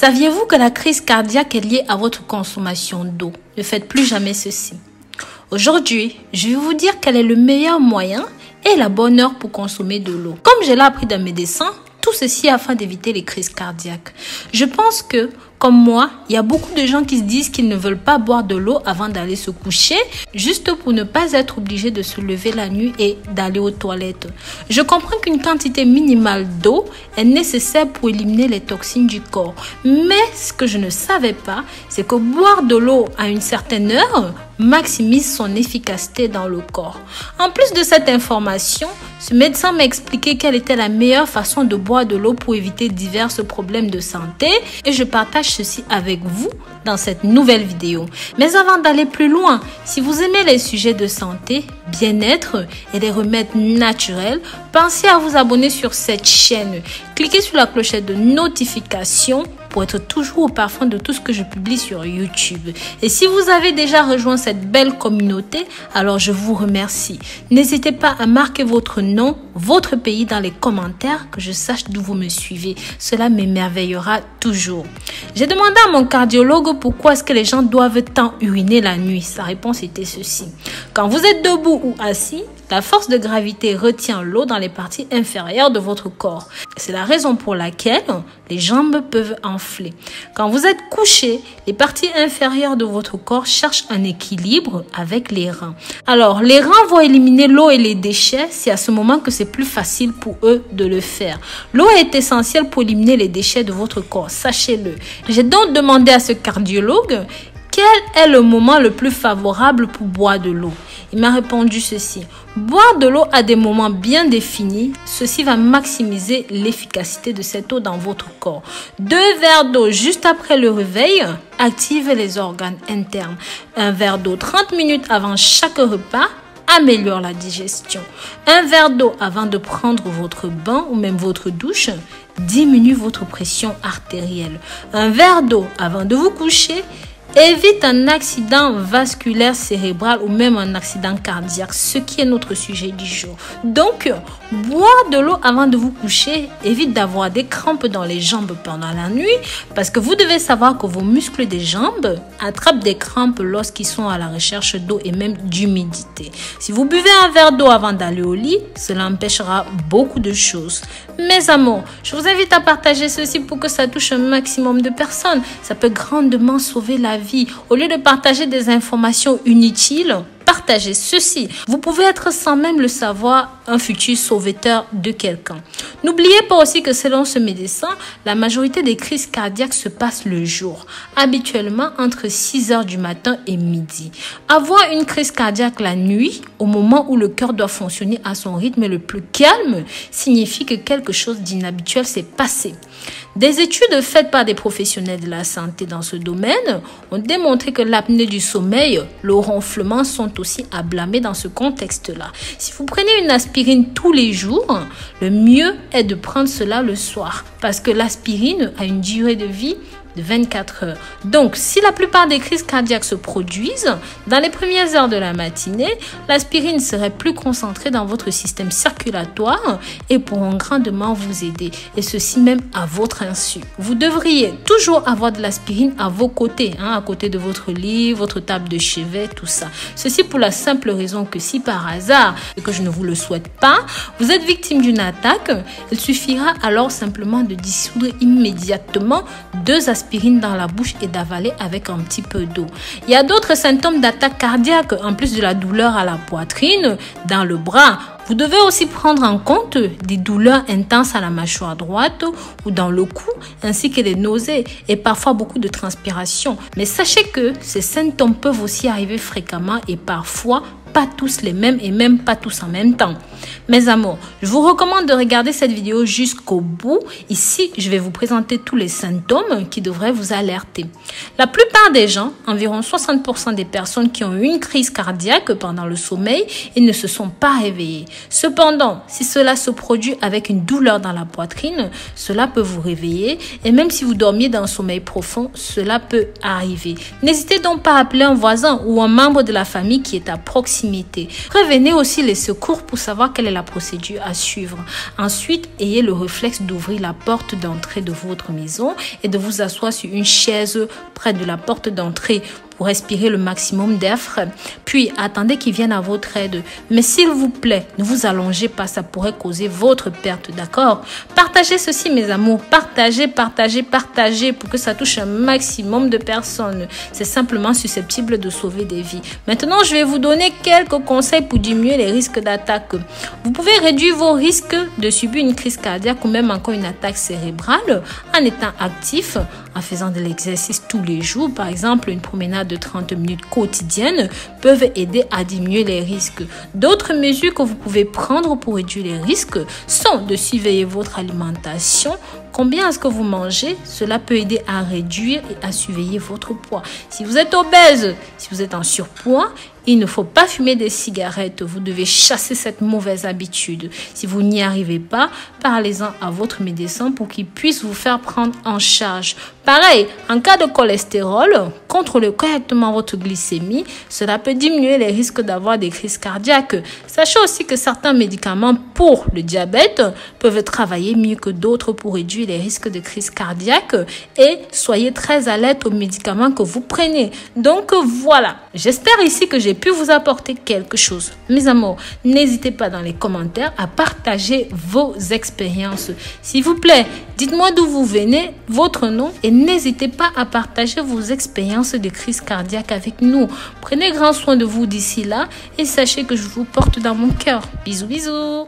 Saviez-vous que la crise cardiaque est liée à votre consommation d'eau? Ne faites plus jamais ceci. Aujourd'hui, je vais vous dire quel est le meilleur moyen et la bonne heure pour consommer de l'eau. Comme je l'ai appris d'un médecin, tout ceci afin d'éviter les crises cardiaques. Je pense que, comme moi, il y a beaucoup de gens qui se disent qu'ils ne veulent pas boire de l'eau avant d'aller se coucher, juste pour ne pas être obligés de se lever la nuit et d'aller aux toilettes. Je comprends qu'une quantité minimale d'eau est nécessaire pour éliminer les toxines du corps. Mais ce que je ne savais pas, c'est que boire de l'eau à une certaine heure maximise son efficacité dans le corps. En plus de cette information, ce médecin m'a expliqué quelle était la meilleure façon de boire de l'eau pour éviter divers problèmes de santé et je partage ceci avec vous dans cette nouvelle vidéo. Mais avant d'aller plus loin, si vous aimez les sujets de santé, bien-être et les remèdes naturels, pensez à vous abonner sur cette chaîne. Cliquez sur la clochette de notification pour être toujours au parfum de tout ce que je publie sur YouTube. Et si vous avez déjà rejoint cette belle communauté, alors je vous remercie. N'hésitez pas à marquer votre nom, votre pays dans les commentaires, que je sache d'où vous me suivez. Cela m'émerveillera toujours. J'ai demandé à mon cardiologue pourquoi est-ce que les gens doivent tant uriner la nuit. Sa réponse était ceci. Quand vous êtes debout ou assis, la force de gravité retient l'eau dans les parties inférieures de votre corps. C'est la raison pour laquelle les jambes peuvent enfler. Quand vous êtes couché, les parties inférieures de votre corps cherchent un équilibre avec les reins. Alors, les reins vont éliminer l'eau et les déchets. C'est à ce moment que c'est plus facile pour eux de le faire. L'eau est essentielle pour éliminer les déchets de votre corps, sachez-le. J'ai donc demandé à ce cardiologue quel est le moment le plus favorable pour boire de l'eau. Il m'a répondu ceci. Boire de l'eau à des moments bien définis, ceci va maximiser l'efficacité de cette eau dans votre corps. 2 verres d'eau juste après le réveil active les organes internes. Un verre d'eau 30 minutes avant chaque repas améliore la digestion. Un verre d'eau avant de prendre votre bain ou même votre douche diminue votre pression artérielle. Un verre d'eau avant de vous coucher évite un accident vasculaire cérébral ou même un accident cardiaque, ce qui est notre sujet du jour. Donc, boire de l'eau avant de vous coucher évite d'avoir des crampes dans les jambes pendant la nuit parce que vous devez savoir que vos muscles des jambes attrapent des crampes lorsqu'ils sont à la recherche d'eau et même d'humidité. Si vous buvez un verre d'eau avant d'aller au lit, cela empêchera beaucoup de choses. Mes amours, je vous invite à partager ceci pour que ça touche un maximum de personnes. Ça peut grandement sauver la vie. Au lieu de partager des informations inutiles, partagez ceci. Vous pouvez être sans même le savoir un futur sauveteur de quelqu'un. N'oubliez pas aussi que selon ce médecin, la majorité des crises cardiaques se passent le jour, habituellement entre 6 heures du matin et midi. Avoir une crise cardiaque la nuit, au moment où le cœur doit fonctionner à son rythme le plus calme, signifie que quelque chose d'inhabituel s'est passé. Des études faites par des professionnels de la santé dans ce domaine ont démontré que l'apnée du sommeil, le ronflement sont aussi à blâmer dans ce contexte-là. Si vous prenez une aspirine tous les jours, le mieux est de prendre cela le soir parce que l'aspirine a une durée de vie de 24 heures. Donc, si la plupart des crises cardiaques se produisent dans les premières heures de la matinée, l'aspirine serait plus concentrée dans votre système circulatoire et pourront grandement vous aider. Et ceci même à votre insu. Vous devriez toujours avoir de l'aspirine à vos côtés, à côté de votre lit, votre table de chevet, tout ça. Ceci pour la simple raison que si par hasard, et que je ne vous le souhaite pas, vous êtes victime d'une attaque, il suffira alors simplement de dissoudre immédiatement 2 aspirines dans la bouche et d'avaler avec un petit peu d'eau. Il y a d'autres symptômes d'attaque cardiaque en plus de la douleur à la poitrine, dans le bras. Vous devez aussi prendre en compte des douleurs intenses à la mâchoire droite ou dans le cou, ainsi que des nausées et parfois beaucoup de transpiration. Mais sachez que ces symptômes peuvent aussi arriver fréquemment et parfois pas tous les mêmes et même pas tous en même temps. Mes amours, je vous recommande de regarder cette vidéo jusqu'au bout. Ici, je vais vous présenter tous les symptômes qui devraient vous alerter. La plupart des gens, environ 60% des personnes qui ont eu une crise cardiaque pendant le sommeil, ils ne se sont pas réveillés. Cependant, si cela se produit avec une douleur dans la poitrine, cela peut vous réveiller et même si vous dormiez dans un sommeil profond, cela peut arriver. N'hésitez donc pas à appeler un voisin ou un membre de la famille qui est à proximité proximité. Prévenez aussi les secours pour savoir quelle est la procédure à suivre. Ensuite, ayez le réflexe d'ouvrir la porte d'entrée de votre maison et de vous asseoir sur une chaise près de la porte d'entrée pour respirer le maximum d'air frais. Puis, attendez qu'ils viennent à votre aide. Mais s'il vous plaît, ne vous allongez pas, ça pourrait causer votre perte, d'accord? Partagez ceci, mes amours. Partagez pour que ça touche un maximum de personnes. C'est simplement susceptible de sauver des vies. Maintenant, je vais vous donner quelques conseils pour diminuer les risques d'attaque. Vous pouvez réduire vos risques de subir une crise cardiaque ou même encore une attaque cérébrale en étant actif, en faisant de l'exercice tous les jours. Par exemple, une promenade de 30 minutes quotidiennes peuvent aider à diminuer les risques. D'autres mesures que vous pouvez prendre pour réduire les risques sont de surveiller votre alimentation. Combien est-ce que vous mangez? Cela peut aider à réduire et à surveiller votre poids. Si vous êtes obèse, si vous êtes en surpoids, il ne faut pas fumer des cigarettes. Vous devez chasser cette mauvaise habitude. Si vous n'y arrivez pas, parlez-en à votre médecin pour qu'il puisse vous faire prendre en charge. Pareil, en cas de cholestérol, contrôlez correctement votre glycémie. Cela peut diminuer les risques d'avoir des crises cardiaques. Sachez aussi que certains médicaments pour le diabète peuvent travailler mieux que d'autres pour réduire les risques de crise cardiaque. Et soyez très alerte aux médicaments que vous prenez. Donc voilà, j'espère ici que j'ai pu vous apporter quelque chose. Mes amours, n'hésitez pas dans les commentaires à partager vos expériences. S'il vous plaît, dites-moi d'où vous venez, votre nom, et n'hésitez pas à partager vos expériences de crise cardiaque avec nous. Prenez grand soin de vous d'ici là et sachez que je vous porte dans mon cœur. Bisous, bisous.